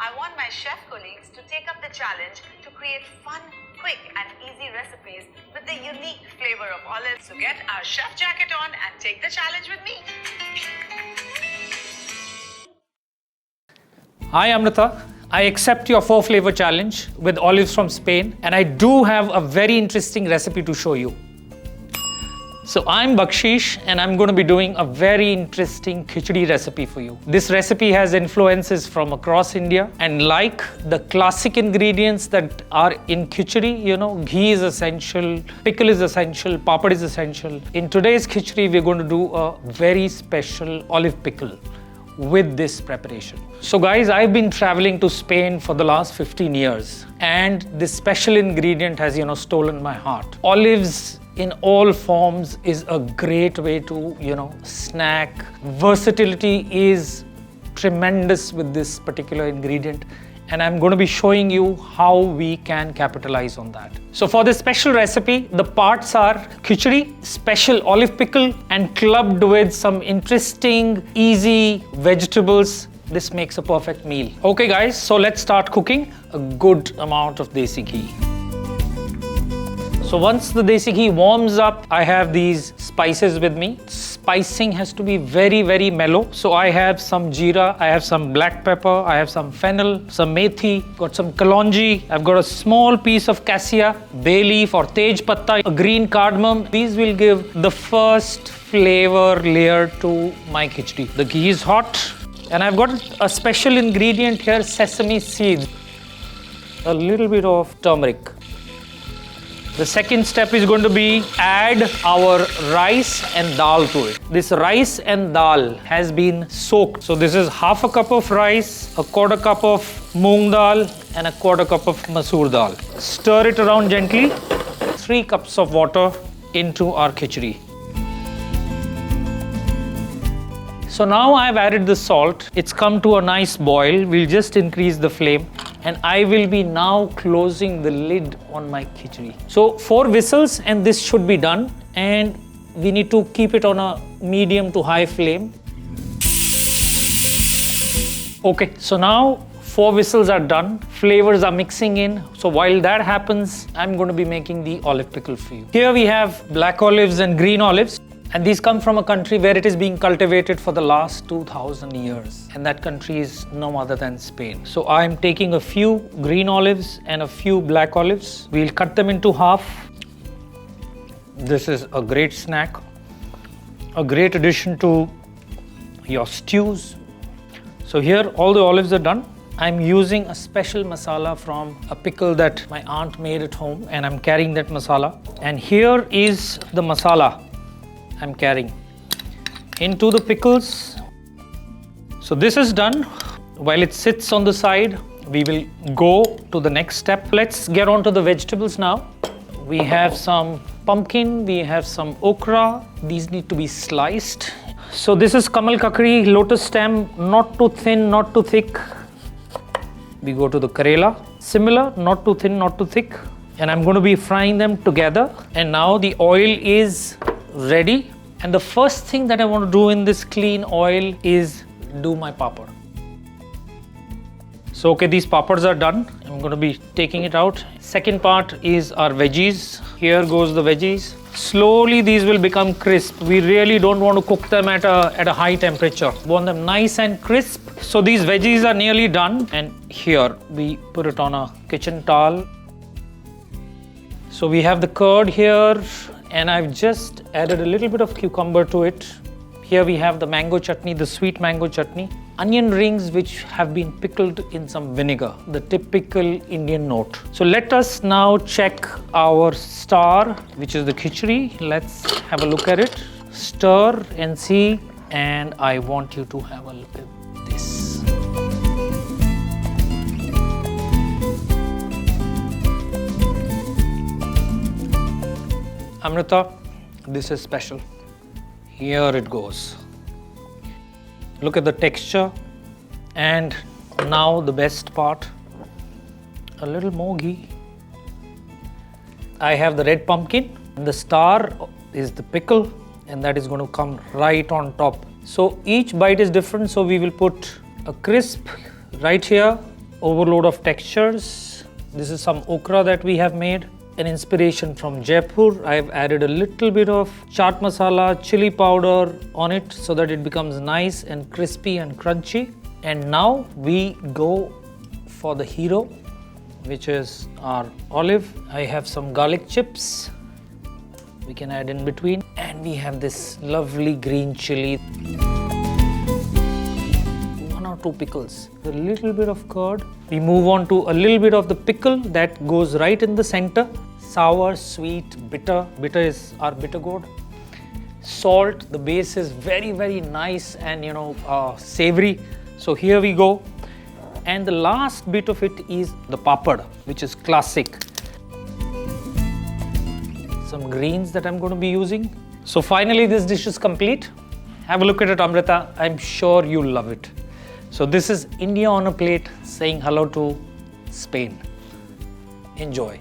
I want my chef colleagues to take up the challenge to create fun, quick and easy recipes with the unique flavor of olives. So get our chef jacket on and take the challenge with me. Hi Amrita, I accept your 4 flavor challenge with olives from Spain, and I do have a very interesting recipe to show you. So I'm Bakshish and I'm going to be doing a very interesting khichdi recipe for you. This recipe has influences from across India, and like the classic ingredients that are in khichdi, you know, ghee is essential, pickle is essential, papad is essential. In today's khichdi, we're going to do a very special olive pickle with this preparation. So guys, I've been traveling to Spain for the last 15 years, and this special ingredient has, stolen my heart. Olives in all forms is a great way to, snack. Versatility is tremendous with this particular ingredient, and I'm going to be showing you how we can capitalize on that. So for this special recipe, the parts are khichdi, special olive pickle, and clubbed with some interesting, easy vegetables. This makes a perfect meal. Okay guys, so let's start cooking a good amount of desi ghee. So once the desi ghee warms up, I have these spices with me. Spicing has to be very, very mellow. So I have some jeera, I have some black pepper, I have some fennel, some methi, got some kalonji, I've got a small piece of cassia, bay leaf or tej patta, a green cardamom. These will give the first flavor layer to my khichdi. The ghee is hot, and I've got a special ingredient here, sesame seeds, a little bit of turmeric. The second step is going to be add our rice and dal to it. This rice and dal has been soaked. So this is half a cup of rice, a quarter cup of moong dal, and a quarter cup of masoor dal. Stir it around gently. 3 cups of water into our khichdi. So now I've added the salt. It's come to a nice boil. We'll just increase the flame, and I will be now closing the lid on my khichdi. So 4 whistles and this should be done, and we need to keep it on a medium to high flame. Okay, so now 4 whistles are done. Flavors are mixing in. So while that happens, I'm going to be making the olive pickle for you. Here we have black olives and green olives. And these come from a country where it is being cultivated for the last 2000 years. And that country is no other than Spain. So I'm taking a few green olives and a few black olives. We'll cut them into half. This is a great snack, a great addition to your stews. So here all the olives are done. I'm using a special masala from a pickle that my aunt made at home, and I'm carrying that masala. And here is the masala I'm carrying into the pickles. So this is done. While it sits on the side, we will go to the next step. Let's get on to the vegetables now. We have some pumpkin, we have some okra. These need to be sliced. So this is kamal kakri, lotus stem, not too thin, not too thick. We go to the karela, similar, not too thin, not too thick. And I'm going to be frying them together. And now the oil is ready, and the first thing that I want to do in this clean oil is do my papad. So okay, these papads are done. I'm going to be taking it out. Second part is our veggies. Here goes the veggies. Slowly these will become crisp. We really don't want to cook them at a high temperature. We want them nice and crisp. So these veggies are nearly done, and here we put it on a kitchen towel. So we have the curd here, and I've just added a little bit of cucumber to it. Here we have the mango chutney, the sweet mango chutney. Onion rings which have been pickled in some vinegar, the typical Indian note. So let us now check our star, which is the khichdi. Let's have a look at it. Stir and see, and I want you to have a look at this. Amrita, this is special. Here it goes. Look at the texture, and now the best part, a little more ghee. I have the red pumpkin, and the star is the pickle, and that is going to come right on top. So each bite is different, so we will put a crisp right here, overload of textures. This is some okra that we have made. An inspiration from Jaipur. I have added a little bit of chaat masala, chili powder on it so that it becomes nice and crispy and crunchy. And now we go for the hero, which is our olive. I have some garlic chips we can add in between, and we have this lovely green chili. 1 or 2 pickles, a little bit of curd. We move on to a little bit of the pickle that goes right in the center. Sour, sweet, bitter. Bitter is our bitter gourd. Salt. The base is very, very nice and savory. So here we go. And the last bit of it is the papad, which is classic. Some greens that I'm going to be using. So finally this dish is complete. Have a look at it, Amrita. I'm sure you'll love it. So this is India on a plate saying hello to Spain. Enjoy.